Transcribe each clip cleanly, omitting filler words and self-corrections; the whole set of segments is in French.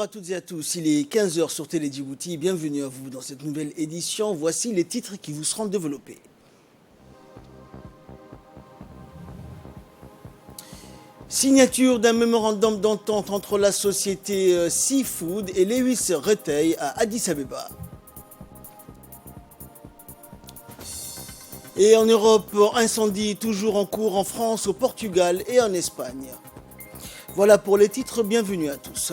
à toutes et à tous, il est 15 heures sur Télé Djibouti, bienvenue à vous dans cette nouvelle édition. Voici les titres qui vous seront développés. Signature d'un mémorandum d'entente entre la société Seafood et Lewis Retail à Addis Abeba. Et en Europe, incendie toujours en cours en France, au Portugal et en Espagne. Voilà pour les titres, bienvenue à tous.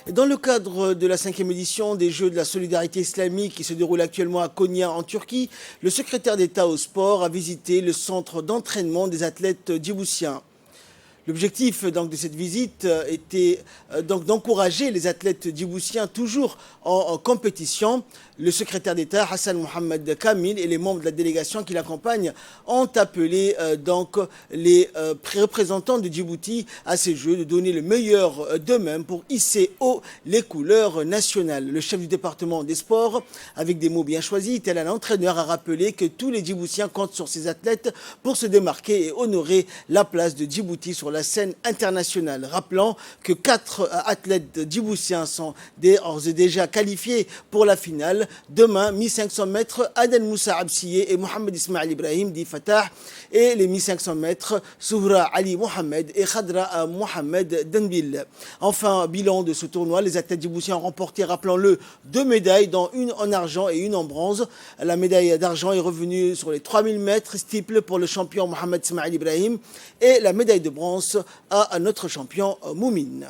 Dans le cadre de la 5e édition des Jeux de la solidarité islamique qui se déroule actuellement à Konya en Turquie, le secrétaire d'État au sport a visité le centre d'entraînement des athlètes djiboutiens. L'objectif de cette visite était d'encourager les athlètes djiboutiens toujours en compétition. Le secrétaire d'État Hassan Mohamed Kamil et les membres de la délégation qui l'accompagnent ont appelé les représentants de Djibouti à ces Jeux de donner le meilleur d'eux-mêmes pour hisser haut les couleurs nationales. Le chef du département des sports, avec des mots bien choisis, tel un entraîneur, a rappelé que tous les Djiboutiens comptent sur ces athlètes pour se démarquer et honorer la place de Djibouti sur la scène internationale. Rappelant que 4 athlètes djiboutiens sont d'ores et déjà qualifiés pour la finale. Demain, 1500 mètres, Aden Moussa Absiye et Mohamed Ismail Ibrahim dit Fatah. Et les 1500 mètres, Souhra Ali Mohamed et Khadra Mohamed Denbil. Enfin, bilan de ce tournoi, les athlètes djiboutiens ont remporté, rappelons-le, 2 médailles, dont une en argent et une en bronze. La médaille d'argent est revenue sur les 3000 mètres, steeple pour le champion Mohamed Ismail Ibrahim. Et la médaille de bronze à notre champion Moumine.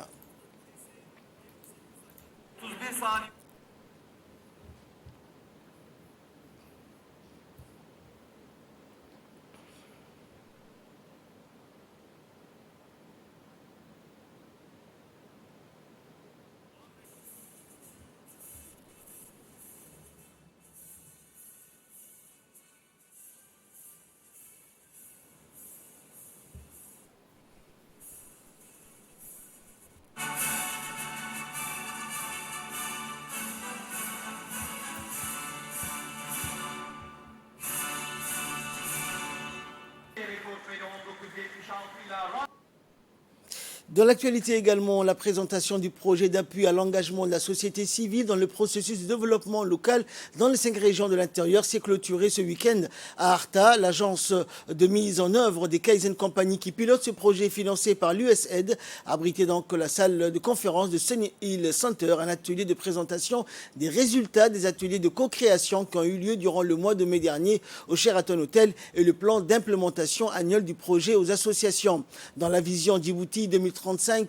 Dans l'actualité également, la présentation du projet d'appui à l'engagement de la société civile dans le processus de développement local dans les 5 régions de l'intérieur s'est clôturée ce week-end à Arta. L'agence de mise en œuvre des Kaizen Company qui pilote ce projet financé par l'USAID abritait donc la salle de conférence de Sunny Hill Center, un atelier de présentation des résultats des ateliers de co-création qui ont eu lieu durant le mois de mai dernier au Sheraton Hotel et le plan d'implémentation annuel du projet aux associations. Dans la vision Djibouti 2035,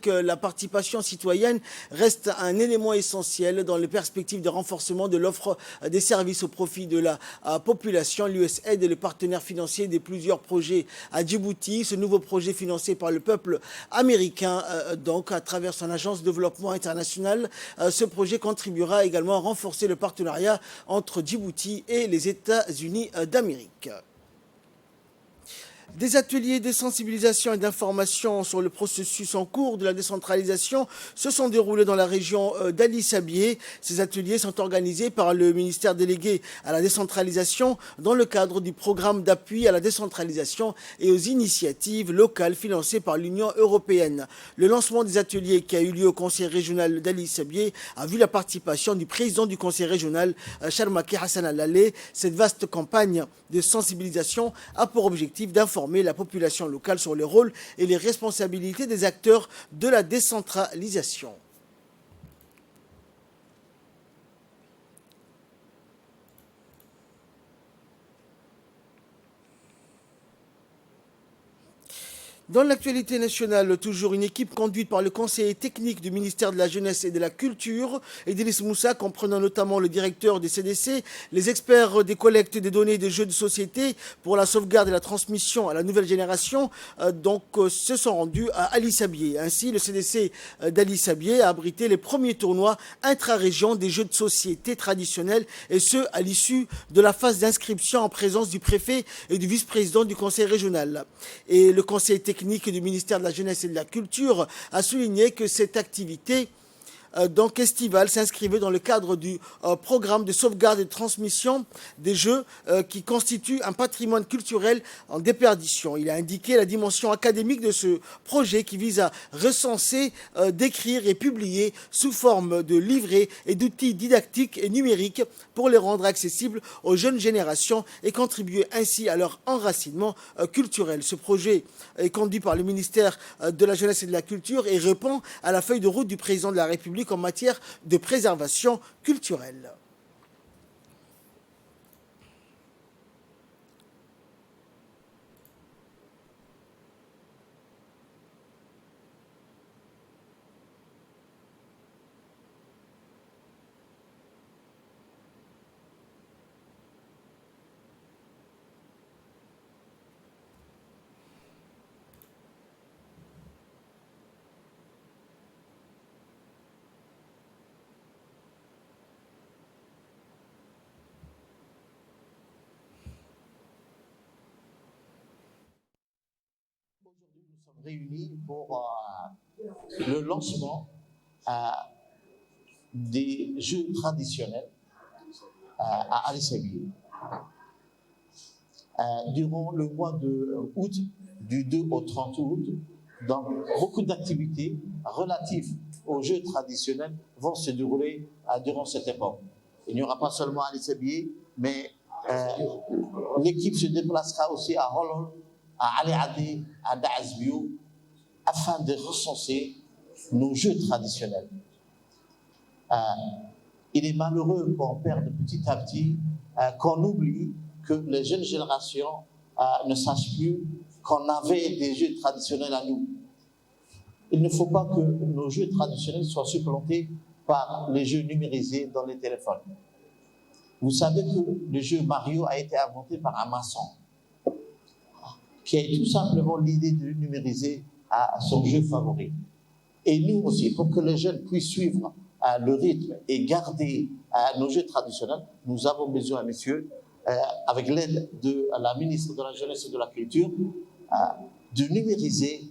la participation citoyenne reste un élément essentiel dans les perspectives de renforcement de l'offre des services au profit de la population. L'USAID est le partenaire financier de plusieurs projets à Djibouti. Ce nouveau projet financé par le peuple américain, donc à travers son agence de développement international, ce projet contribuera également à renforcer le partenariat entre Djibouti et les États-Unis d'Amérique. Des ateliers de sensibilisation et d'information sur le processus en cours de la décentralisation se sont déroulés dans la région d'Ali Sabié. Ces ateliers sont organisés par le ministère délégué à la décentralisation dans le cadre du programme d'appui à la décentralisation et aux initiatives locales financées par l'Union européenne. Le lancement des ateliers qui a eu lieu au conseil régional d'Ali Sabié a vu la participation du président du conseil régional, Charmaki Hassan Al-Laleh. Cette vaste campagne de sensibilisation a pour objectif d'informer la population locale sur les rôles et les responsabilités des acteurs de la décentralisation. Dans l'actualité nationale, toujours une équipe conduite par le conseiller technique du ministère de la Jeunesse et de la Culture, Idriss Moussa, comprenant notamment le directeur des CDC, les experts des collectes des données des jeux de société pour la sauvegarde et la transmission à la nouvelle génération, se sont rendus à Ali Sabié. Ainsi, le CDC d'Ali Sabié a abrité les premiers tournois intra-région des jeux de société traditionnels, et ce, à l'issue de la phase d'inscription en présence du préfet et du vice-président du conseil régional. Et le conseil technique du ministère de la Jeunesse et de la Culture a souligné que cette activité donc estival s'inscrivait dans le cadre du programme de sauvegarde et de transmission des Jeux qui constitue un patrimoine culturel en déperdition. Il a indiqué la dimension académique de ce projet qui vise à recenser, décrire et publier sous forme de livrets et d'outils didactiques et numériques pour les rendre accessibles aux jeunes générations et contribuer ainsi à leur enracinement culturel. Ce projet est conduit par le ministère de la Jeunesse et de la Culture et répond à la feuille de route du président de la République en matière de préservation culturelle. Aujourd'hui, nous sommes réunis pour le lancement des jeux traditionnels à Alisabi. Durant le mois d'août, du 2 au 30 août, donc beaucoup d'activités relatives aux jeux traditionnels vont se dérouler durant cette époque. Il n'y aura pas seulement à Alisabi, mais l'équipe se déplacera aussi à Holland, à Ali Adi, à Daazbio, afin de recenser nos jeux traditionnels. Il est malheureux qu'on perde petit à petit, qu'on oublie que les jeunes générations ne sachent plus qu'on avait des jeux traditionnels à nous. Il ne faut pas que nos jeux traditionnels soient supplantés par les jeux numérisés dans les téléphones. Vous savez que le jeu Mario a été inventé par un maçon, qui a tout simplement l'idée de numériser son jeu favori. Et nous aussi, pour que les jeunes puissent suivre le rythme et garder nos jeux traditionnels, nous avons besoin, messieurs, avec l'aide de la ministre de la Jeunesse et de la Culture, de numériser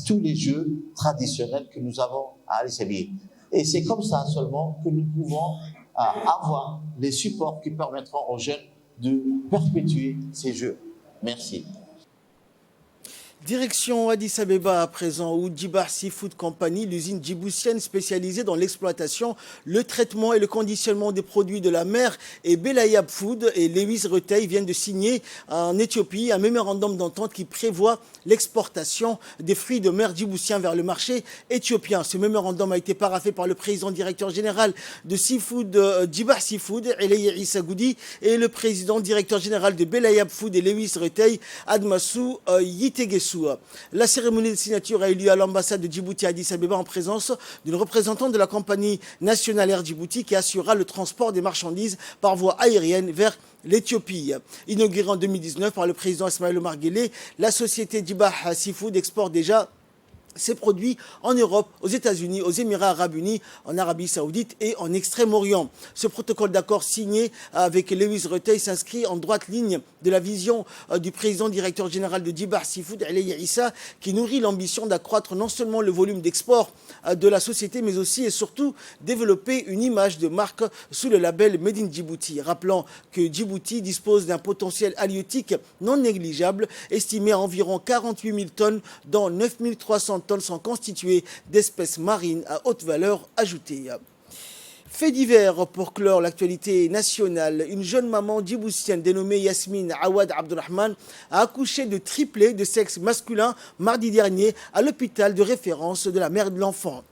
tous les jeux traditionnels que nous avons à Alisabi. Et c'est comme ça seulement que nous pouvons avoir les supports qui permettront aux jeunes de perpétuer ces jeux. Merci. Direction Addis Abeba à présent, où Djibar Seafood Company, l'usine djiboutienne spécialisée dans l'exploitation, le traitement et le conditionnement des produits de la mer, et Belayab Food et Lewis Retail viennent de signer en Éthiopie un mémorandum d'entente qui prévoit l'exportation des fruits de mer djiboutiens vers le marché éthiopien. Ce mémorandum a été paraphé par le président directeur général de Seafood, Djibar Seafood, Eleye Issa Goudi, et le président directeur général de Belayab Food et Lewis Retail, Admassou Yitegesu. La cérémonie de signature a eu lieu à l'ambassade de Djibouti à Addis Abeba en présence d'une représentante de la compagnie nationale Air Djibouti qui assurera le transport des marchandises par voie aérienne vers l'Éthiopie. Inaugurée en 2019 par le président Ismaël Omar Guelleh, la société Djibar Seafood exporte déjà ses produits en Europe, aux États-Unis, aux Émirats arabes unis, en Arabie saoudite et en Extrême-Orient. Ce protocole d'accord signé avec Lewis Retail s'inscrit en droite ligne de la vision du président directeur général de Djibar Seafood, Eleye Issa, qui nourrit l'ambition d'accroître non seulement le volume d'export de la société, mais aussi et surtout développer une image de marque sous le label Made in Djibouti. Rappelant que Djibouti dispose d'un potentiel halieutique non négligeable, estimé à environ 48 000 tonnes, dont 9 300 tonnes sont constituées d'espèces marines à haute valeur ajoutée. Fait divers pour clore l'actualité nationale. Une jeune maman djiboutienne dénommée Yasmine Awad Abdurrahman a accouché de triplés de sexe masculin mardi dernier à l'hôpital de référence de la mère de l'enfant.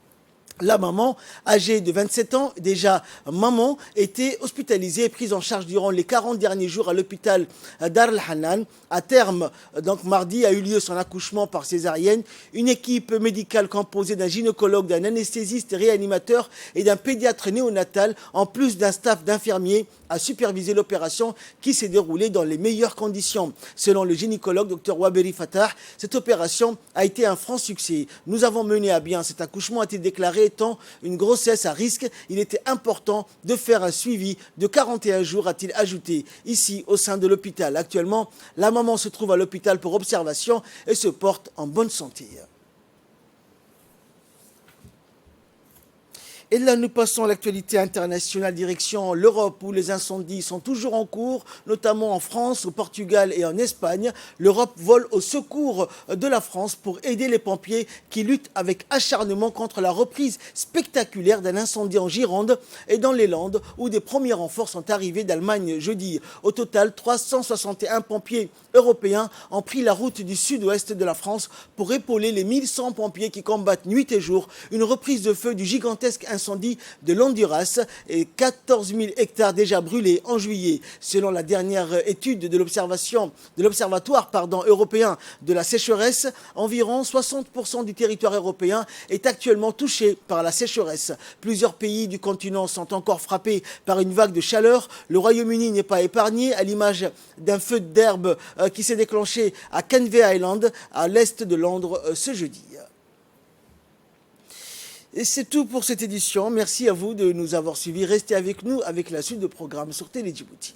La maman, âgée de 27 ans, déjà maman, était hospitalisée et prise en charge durant les 40 derniers jours à l'hôpital Dar el-Hanan. À terme, donc mardi, a eu lieu son accouchement par césarienne. Une équipe médicale composée d'un gynécologue, d'un anesthésiste réanimateur et d'un pédiatre néonatal, en plus d'un staff d'infirmiers, a supervisé l'opération qui s'est déroulée dans les meilleures conditions. Selon le gynécologue Dr Waberi Fatah, cette opération a été un franc succès. Nous avons mené à bien cet accouchement, a été déclaré étant une grossesse à risque. Il était important de faire un suivi de 41 jours, a-t-il ajouté, ici au sein de l'hôpital. Actuellement, la maman se trouve à l'hôpital pour observation et se porte en bonne santé. Et là, nous passons à l'actualité internationale, direction l'Europe, où les incendies sont toujours en cours, notamment en France, au Portugal et en Espagne. L'Europe vole au secours de la France pour aider les pompiers qui luttent avec acharnement contre la reprise spectaculaire d'un incendie en Gironde et dans les Landes, où des premiers renforts sont arrivés d'Allemagne jeudi. Au total, 361 pompiers européens ont pris la route du sud-ouest de la France pour épauler les 1100 pompiers qui combattent nuit et jour une reprise de feu du gigantesque incendie de l'Honduras et 14 000 hectares déjà brûlés en juillet. Selon la dernière étude de l'Observatoire européen de la sécheresse, environ 60% du territoire européen est actuellement touché par la sécheresse. Plusieurs pays du continent sont encore frappés par une vague de chaleur. Le Royaume-Uni n'est pas épargné, à l'image d'un feu d'herbe qui s'est déclenché à Canvey Island, à l'est de Londres, ce jeudi. Et c'est tout pour cette édition. Merci à vous de nous avoir suivis. Restez avec nous avec la suite de programmes sur Télé Djibouti.